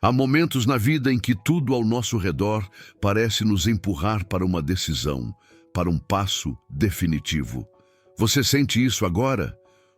Há momentos na vida em que tudo ao nosso redor parece nos empurrar para uma decisão, para um passo definitivo. Você sente isso agora?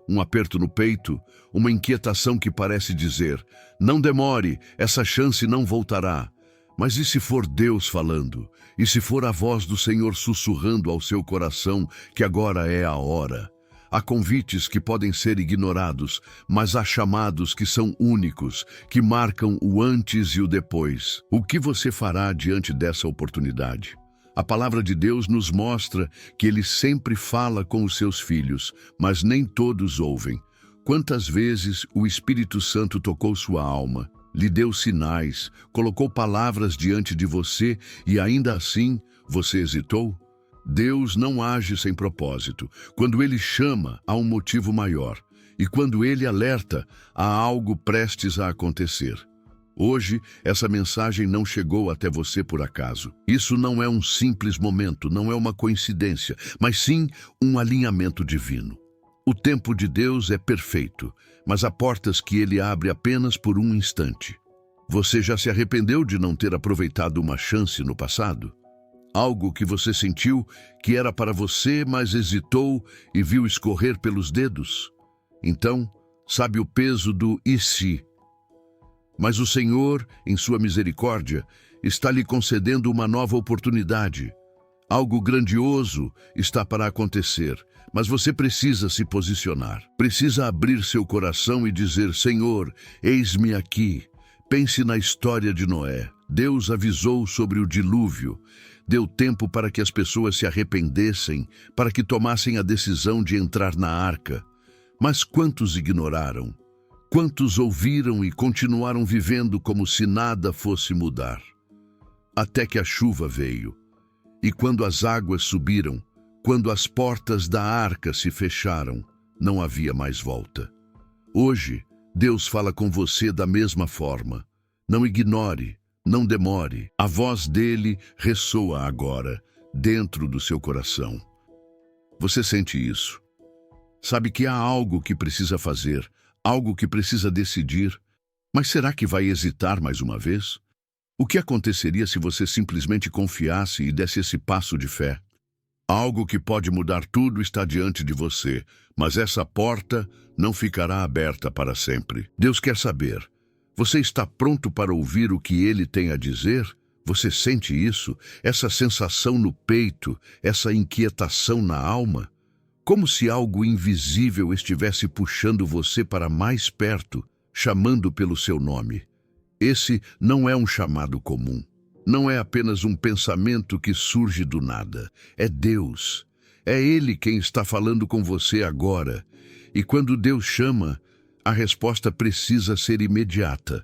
Um aperto no peito, uma inquietação que parece dizer: não demore, essa chance não voltará. Mas e se for Deus falando? E se for a voz do Senhor sussurrando ao seu coração que agora é a hora? Há convites que podem ser ignorados, mas há chamados que são únicos, que marcam o antes e o depois. O que você fará diante dessa oportunidade? A palavra de Deus nos mostra que Ele sempre fala com os seus filhos, mas nem todos ouvem. Quantas vezes o Espírito Santo tocou sua alma, lhe deu sinais, colocou palavras diante de você e ainda assim você hesitou? Deus não age sem propósito. Quando Ele chama, há um motivo maior. E quando Ele alerta, há algo prestes a acontecer. Hoje, essa mensagem não chegou até você por acaso. Isso não é um simples momento, não é uma coincidência, mas sim um alinhamento divino. O tempo de Deus é perfeito, mas há portas que Ele abre apenas por um instante. Você já se arrependeu de não ter aproveitado uma chance no passado? Algo que você sentiu que era para você, mas hesitou e viu escorrer pelos dedos? Então, sabe o peso do "e se"? Mas o Senhor, em sua misericórdia, está lhe concedendo uma nova oportunidade. Algo grandioso está para acontecer, mas você precisa se posicionar. Precisa abrir seu coração e dizer: Senhor, eis-me aqui. Pense na história de Noé. Deus avisou sobre o dilúvio. Deu tempo para que as pessoas se arrependessem, para que tomassem a decisão de entrar na arca. Mas quantos ignoraram? Quantos ouviram e continuaram vivendo como se nada fosse mudar? Até que a chuva veio. E quando as águas subiram, quando as portas da arca se fecharam, não havia mais volta. Hoje, Deus fala com você da mesma forma. Não ignore, não demore. A voz dele ressoa agora, dentro do seu coração. Você sente isso? Sabe que há algo que precisa fazer, algo que precisa decidir, mas será que vai hesitar mais uma vez? O que aconteceria se você simplesmente confiasse e desse esse passo de fé? Algo que pode mudar tudo está diante de você, mas essa porta não ficará aberta para sempre. Deus quer saber: você está pronto para ouvir o que Ele tem a dizer? Você sente isso? Essa sensação no peito, essa inquietação na alma? Como se algo invisível estivesse puxando você para mais perto, chamando pelo seu nome. Esse não é um chamado comum. Não é apenas um pensamento que surge do nada. É Deus. É Ele quem está falando com você agora. E quando Deus chama, a resposta precisa ser imediata.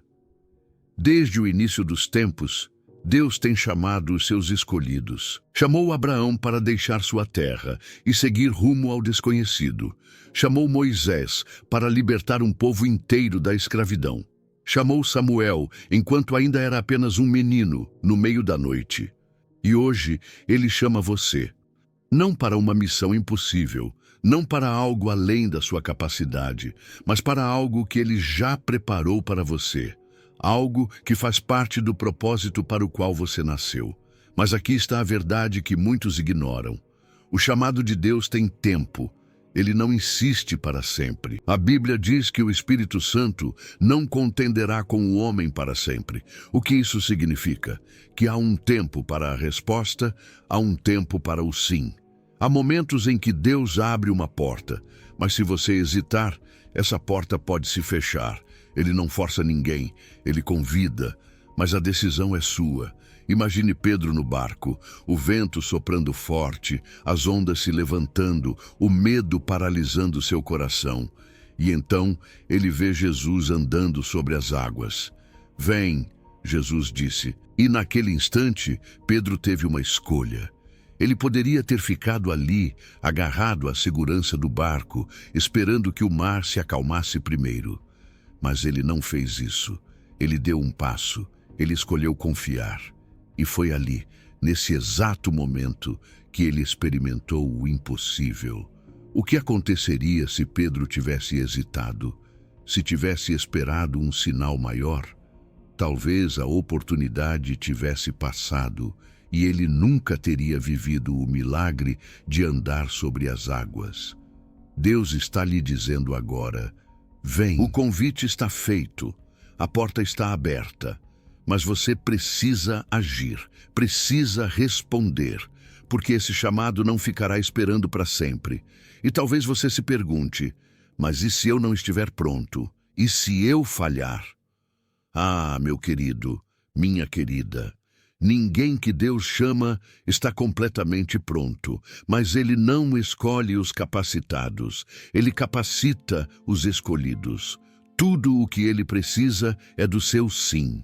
Desde o início dos tempos, Deus tem chamado os seus escolhidos. Chamou Abraão para deixar sua terra e seguir rumo ao desconhecido. Chamou Moisés para libertar um povo inteiro da escravidão. Chamou Samuel enquanto ainda era apenas um menino, no meio da noite. E hoje Ele chama você. Não para uma missão impossível, não para algo além da sua capacidade, mas para algo que Ele já preparou para você. Algo que faz parte do propósito para o qual você nasceu. Mas aqui está a verdade que muitos ignoram. O chamado de Deus tem tempo. Ele não insiste para sempre. A Bíblia diz que o Espírito Santo não contenderá com o homem para sempre. O que isso significa? Que há um tempo para a resposta, há um tempo para o sim. Há momentos em que Deus abre uma porta, mas se você hesitar, essa porta pode se fechar. Ele não força ninguém, ele convida, mas a decisão é sua. Imagine Pedro no barco, o vento soprando forte, as ondas se levantando, o medo paralisando seu coração. E então ele vê Jesus andando sobre as águas. Vem, Jesus disse. E naquele instante, Pedro teve uma escolha. Ele poderia ter ficado ali, agarrado à segurança do barco, esperando que o mar se acalmasse primeiro. Mas ele não fez isso. Ele deu um passo. Ele escolheu confiar. E foi ali, nesse exato momento, que ele experimentou o impossível. O que aconteceria se Pedro tivesse hesitado? Se tivesse esperado um sinal maior? Talvez a oportunidade tivesse passado e ele nunca teria vivido o milagre de andar sobre as águas. Deus está lhe dizendo agora: vem, o convite está feito, a porta está aberta, mas você precisa agir, precisa responder, porque esse chamado não ficará esperando para sempre. E talvez você se pergunte: mas e se eu não estiver pronto? E se eu falhar? Ah, meu querido, minha querida, ninguém que Deus chama está completamente pronto, mas Ele não escolhe os capacitados, Ele capacita os escolhidos. Tudo o que Ele precisa é do seu sim,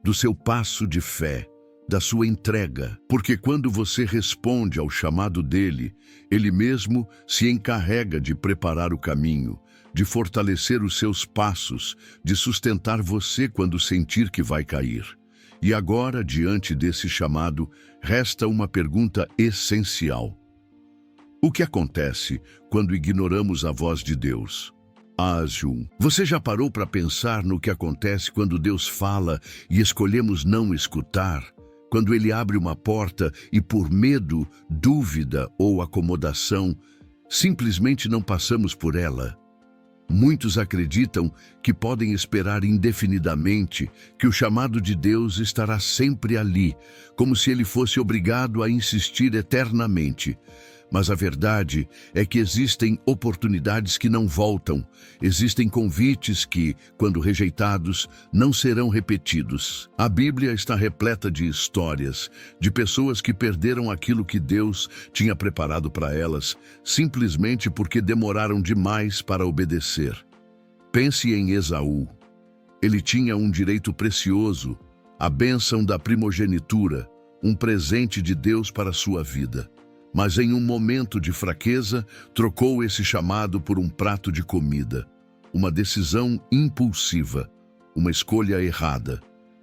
do seu passo de fé, da sua entrega, porque quando você responde ao chamado dele, Ele mesmo se encarrega de preparar o caminho, de fortalecer os seus passos, de sustentar você quando sentir que vai cair. E agora, diante desse chamado, resta uma pergunta essencial. O que acontece quando ignoramos a voz de Deus? Jun, você já parou para pensar no que acontece quando Deus fala e escolhemos não escutar? Quando Ele abre uma porta e por medo, dúvida ou acomodação, simplesmente não passamos por ela? Muitos acreditam que podem esperar indefinidamente, que o chamado de Deus estará sempre ali, como se Ele fosse obrigado a insistir eternamente. Mas a verdade é que existem oportunidades que não voltam, existem convites que, quando rejeitados, não serão repetidos. A Bíblia está repleta de histórias, de pessoas que perderam aquilo que Deus tinha preparado para elas, simplesmente porque demoraram demais para obedecer. Pense em Esaú. Ele tinha um direito precioso, a bênção da primogenitura, um presente de Deus para a sua vida. Mas em um momento de fraqueza, trocou esse chamado por um prato de comida. Uma decisão impulsiva, uma escolha errada.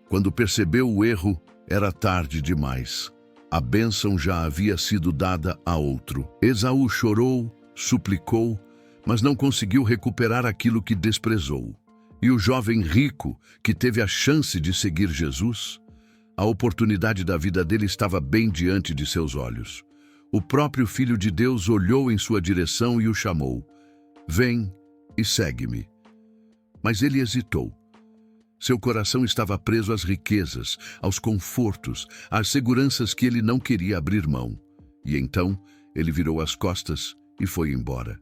Quando percebeu o erro, era tarde demais. A bênção já havia sido dada a outro. Esaú chorou, suplicou, mas não conseguiu recuperar aquilo que desprezou. E o jovem rico, que teve a chance de seguir Jesus, a oportunidade da vida dele estava bem diante de seus olhos. O próprio Filho de Deus olhou em sua direção e o chamou: vem e segue-me. Mas ele hesitou. Seu coração estava preso às riquezas, aos confortos, às seguranças que ele não queria abrir mão. E então ele virou as costas e foi embora.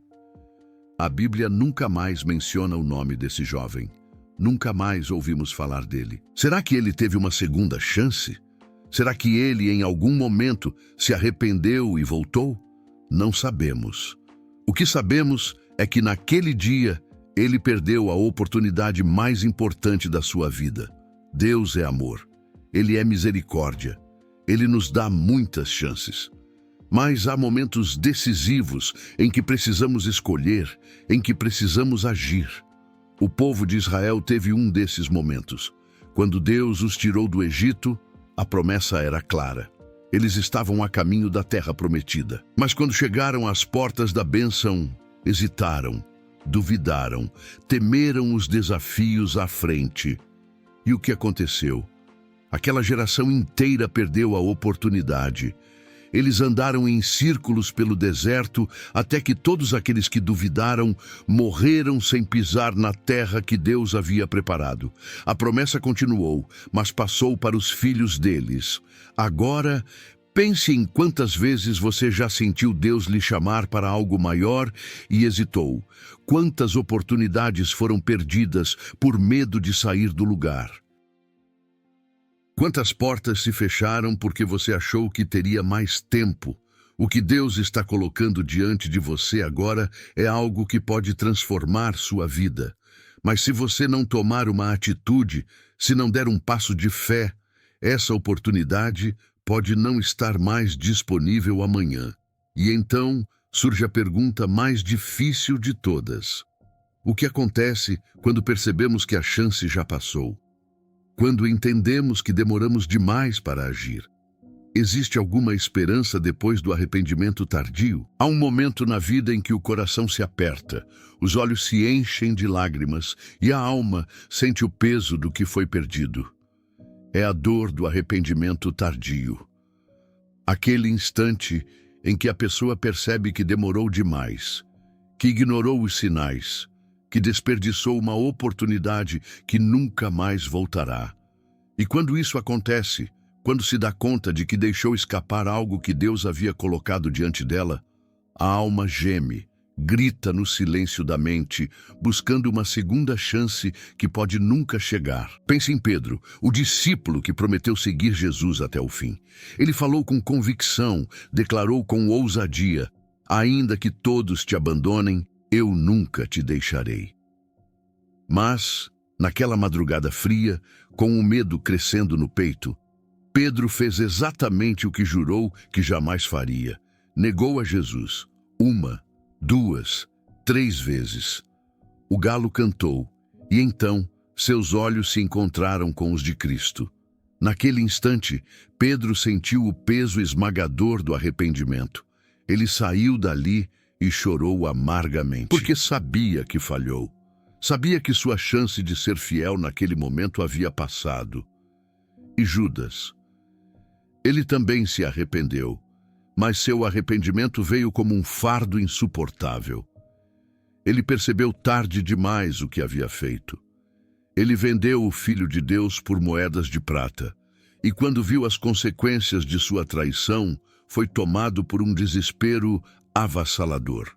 A Bíblia nunca mais menciona o nome desse jovem. Nunca mais ouvimos falar dele. Será que ele teve uma segunda chance? Será que ele, em algum momento, se arrependeu e voltou? Não sabemos. O que sabemos é que naquele dia, ele perdeu a oportunidade mais importante da sua vida. Deus é amor. Ele é misericórdia. Ele nos dá muitas chances. Mas há momentos decisivos em que precisamos escolher, em que precisamos agir. O povo de Israel teve um desses momentos. Quando Deus os tirou do Egito, a promessa era clara. Eles estavam a caminho da terra prometida. Mas quando chegaram às portas da bênção, hesitaram, duvidaram, temeram os desafios à frente. E o que aconteceu? Aquela geração inteira perdeu a oportunidade. Eles andaram em círculos pelo deserto até que todos aqueles que duvidaram morreram sem pisar na terra que Deus havia preparado. A promessa continuou, mas passou para os filhos deles. Agora, pense em quantas vezes você já sentiu Deus lhe chamar para algo maior e hesitou. Quantas oportunidades foram perdidas por medo de sair do lugar. Quantas portas se fecharam porque você achou que teria mais tempo? O que Deus está colocando diante de você agora é algo que pode transformar sua vida. Mas se você não tomar uma atitude, se não der um passo de fé, essa oportunidade pode não estar mais disponível amanhã. E então surge a pergunta mais difícil de todas. O que acontece quando percebemos que a chance já passou? Quando entendemos que demoramos demais para agir? Existe alguma esperança depois do arrependimento tardio? Há um momento na vida em que o coração se aperta, os olhos se enchem de lágrimas e a alma sente o peso do que foi perdido. é a dor do arrependimento tardio. Aquele instante em que a pessoa percebe que demorou demais, que ignorou os sinais, que desperdiçou uma oportunidade que nunca mais voltará. E quando isso acontece, quando se dá conta de que deixou escapar algo que Deus havia colocado diante dela, a alma geme, grita no silêncio da mente, buscando uma segunda chance que pode nunca chegar. Pense em Pedro, o discípulo que prometeu seguir Jesus até o fim. Ele falou com convicção, declarou com ousadia: ainda que todos te abandonem, eu nunca te deixarei. Mas, naquela madrugada fria, com o medo crescendo no peito, Pedro fez exatamente o que jurou que jamais faria. Negou a Jesus, 1, 2, 3 vezes. O galo cantou, e então seus olhos se encontraram com os de Cristo. Naquele instante, Pedro sentiu o peso esmagador do arrependimento. Ele saiu dali e chorou amargamente, porque sabia que falhou. Sabia que sua chance de ser fiel naquele momento havia passado. E Judas? Ele também se arrependeu, mas seu arrependimento veio como um fardo insuportável. Ele percebeu tarde demais o que havia feito. Ele vendeu o Filho de Deus por moedas de prata, e quando viu as consequências de sua traição, foi tomado por um desespero avassalador.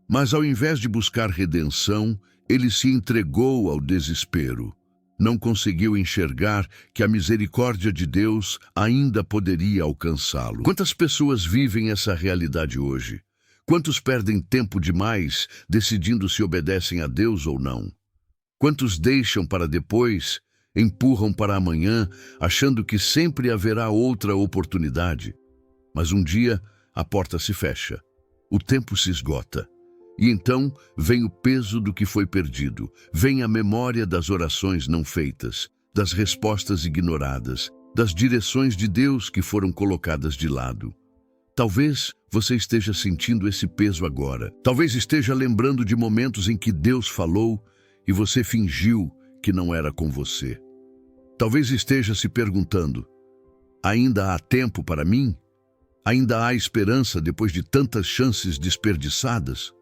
Mas ao invés de buscar redenção, ele se entregou ao desespero. Não conseguiu enxergar que a misericórdia de Deus ainda poderia alcançá-lo. Quantas pessoas vivem essa realidade hoje? Quantos perdem tempo demais decidindo se obedecem a Deus ou não? Quantos deixam para depois, empurram para amanhã, achando que sempre haverá outra oportunidade? Mas um dia a porta se fecha, o tempo se esgota. E então vem o peso do que foi perdido, vem a memória das orações não feitas, das respostas ignoradas, das direções de Deus que foram colocadas de lado. Talvez você esteja sentindo esse peso agora. Talvez esteja lembrando de momentos em que Deus falou e você fingiu que não era com você. Talvez esteja se perguntando: ainda há tempo para mim? Ainda há esperança depois de tantas chances desperdiçadas?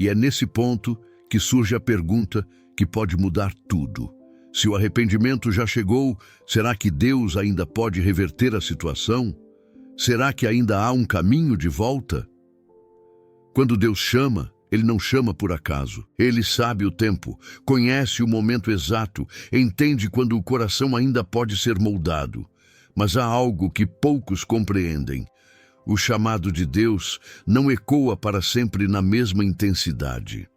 E é nesse ponto que surge a pergunta que pode mudar tudo. Se o arrependimento já chegou, será que Deus ainda pode reverter a situação? Será que ainda há um caminho de volta? Quando Deus chama, Ele não chama por acaso. Ele sabe o tempo, conhece o momento exato, entende quando o coração ainda pode ser moldado. Mas há algo que poucos compreendem. O chamado de Deus não ecoa para sempre na mesma intensidade.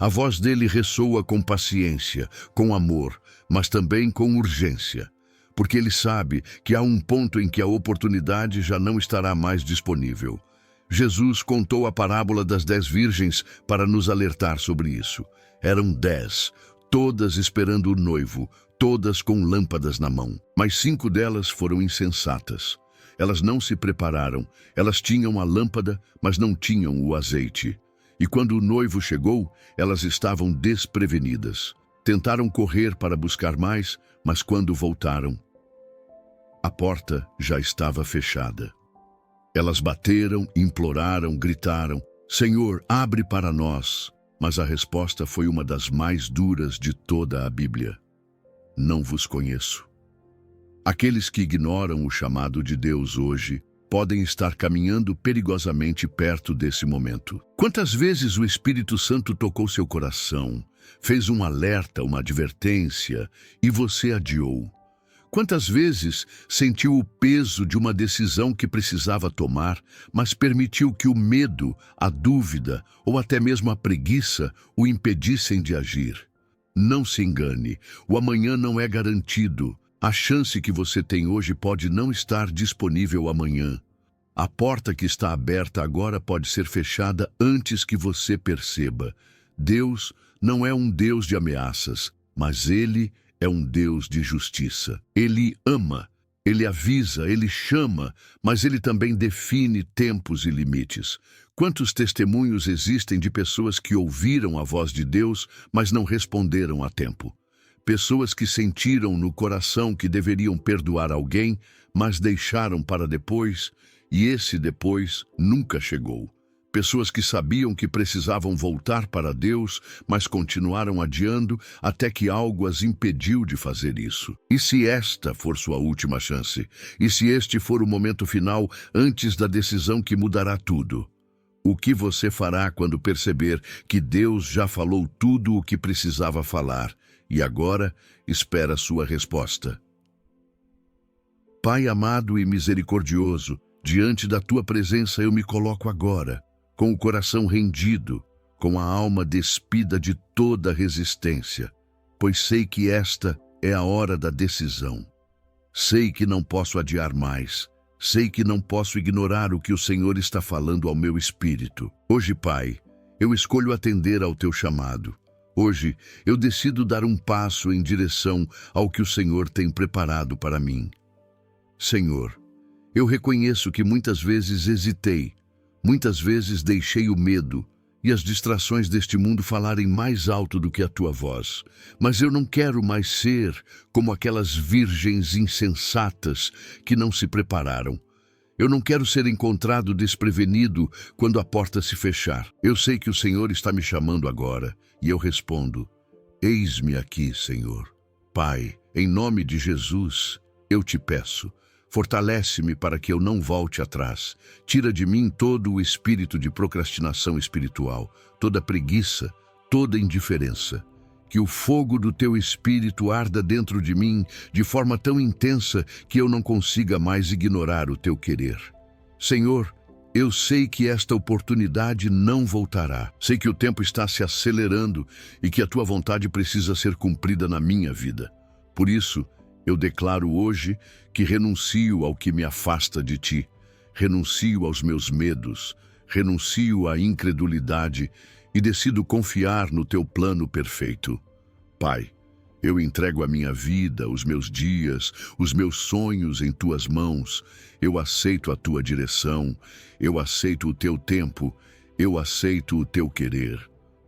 A voz dele ressoa com paciência, com amor, mas também com urgência, porque ele sabe que há um ponto em que a oportunidade já não estará mais disponível. Jesus contou a parábola das 10 virgens para nos alertar sobre isso. Eram 10, todas esperando o noivo, todas com lâmpadas na mão, mas 5 delas foram insensatas. Elas não se prepararam, elas tinham a lâmpada, mas não tinham o azeite. E quando o noivo chegou, elas estavam desprevenidas. Tentaram correr para buscar mais, mas quando voltaram, a porta já estava fechada. Elas bateram, imploraram, gritaram: Senhor, abre para nós. Mas a resposta foi uma das mais duras de toda a Bíblia: não vos conheço. Aqueles que ignoram o chamado de Deus hoje podem estar caminhando perigosamente perto desse momento. Quantas vezes o Espírito Santo tocou seu coração, fez um alerta, uma advertência, e você adiou? Quantas vezes sentiu o peso de uma decisão que precisava tomar, mas permitiu que o medo, a dúvida ou até mesmo a preguiça o impedissem de agir? Não se engane, o amanhã não é garantido. A chance que você tem hoje pode não estar disponível amanhã. A porta que está aberta agora pode ser fechada antes que você perceba. Deus não é um Deus de ameaças, mas Ele é um Deus de justiça. Ele ama, Ele avisa, Ele chama, mas Ele também define tempos e limites. Quantos testemunhos existem de pessoas que ouviram a voz de Deus, mas não responderam a tempo? Pessoas que sentiram no coração que deveriam perdoar alguém, mas deixaram para depois, e esse depois nunca chegou. Pessoas que sabiam que precisavam voltar para Deus, mas continuaram adiando até que algo as impediu de fazer isso. E se esta for sua última chance? E se este for o momento final antes da decisão que mudará tudo? O que você fará quando perceber que Deus já falou tudo o que precisava falar e agora espera sua resposta? Pai amado e misericordioso, diante da tua presença eu me coloco agora, com o coração rendido, com a alma despida de toda resistência, pois sei que esta é a hora da decisão. Sei que não posso adiar mais, sei que não posso ignorar o que o Senhor está falando ao meu espírito. Hoje, Pai, eu escolho atender ao teu chamado. Hoje, eu decido dar um passo em direção ao que o Senhor tem preparado para mim. Senhor, eu reconheço que muitas vezes hesitei, muitas vezes deixei o medo e as distrações deste mundo falarem mais alto do que a tua voz. Mas eu não quero mais ser como aquelas virgens insensatas que não se prepararam. Eu não quero ser encontrado desprevenido quando a porta se fechar. Eu sei que o Senhor está me chamando agora e eu respondo: eis-me aqui, Senhor. Pai, em nome de Jesus, eu te peço, fortalece-me para que eu não volte atrás. Tira de mim todo o espírito de procrastinação espiritual, toda preguiça, toda indiferença. Que o fogo do teu espírito arda dentro de mim de forma tão intensa que eu não consiga mais ignorar o teu querer. Senhor, eu sei que esta oportunidade não voltará. Sei que o tempo está se acelerando e que a tua vontade precisa ser cumprida na minha vida. Por isso, eu declaro hoje que renuncio ao que me afasta de ti, renuncio aos meus medos, renuncio à incredulidade e decido confiar no teu plano perfeito. Pai, eu entrego a minha vida, os meus dias, os meus sonhos em tuas mãos. Eu aceito a tua direção, eu aceito o teu tempo, eu aceito o teu querer.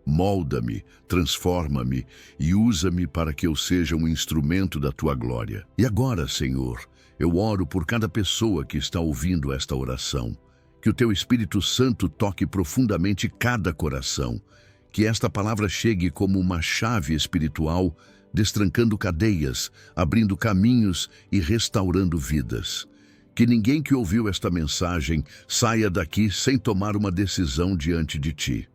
Molda-me, transforma-me e usa-me para que eu seja um instrumento da tua glória. E agora, Senhor, eu oro por cada pessoa que está ouvindo esta oração. Que o teu Espírito Santo toque profundamente cada coração. Que esta palavra chegue como uma chave espiritual, destrancando cadeias, abrindo caminhos e restaurando vidas. Que ninguém que ouviu esta mensagem saia daqui sem tomar uma decisão diante de ti.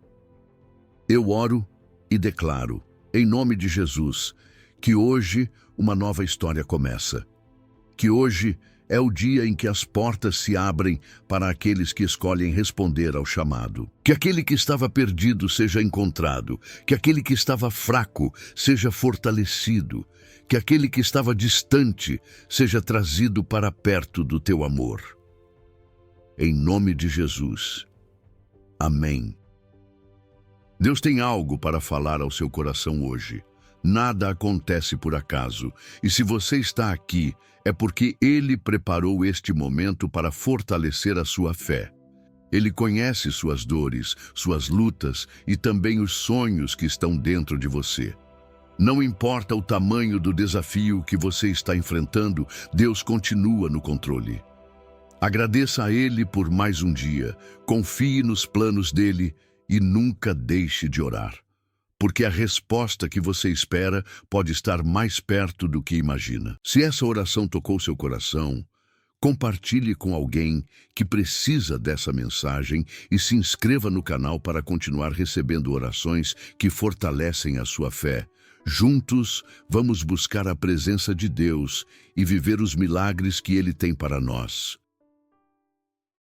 Eu oro e declaro, em nome de Jesus, que hoje uma nova história começa. Que hoje é o dia em que as portas se abrem para aqueles que escolhem responder ao chamado. Que aquele que estava perdido seja encontrado, que aquele que estava fraco seja fortalecido, que aquele que estava distante seja trazido para perto do teu amor. Em nome de Jesus. Amém. Deus tem algo para falar ao seu coração hoje. Nada acontece por acaso, e se você está aqui, é porque Ele preparou este momento para fortalecer a sua fé. Ele conhece suas dores, suas lutas e também os sonhos que estão dentro de você. Não importa o tamanho do desafio que você está enfrentando, Deus continua no controle. Agradeça a Ele por mais um dia, confie nos planos dEle e nunca deixe de orar. Porque a resposta que você espera pode estar mais perto do que imagina. Se essa oração tocou seu coração, compartilhe com alguém que precisa dessa mensagem e se inscreva no canal para continuar recebendo orações que fortalecem a sua fé. Juntos, vamos buscar a presença de Deus e viver os milagres que Ele tem para nós.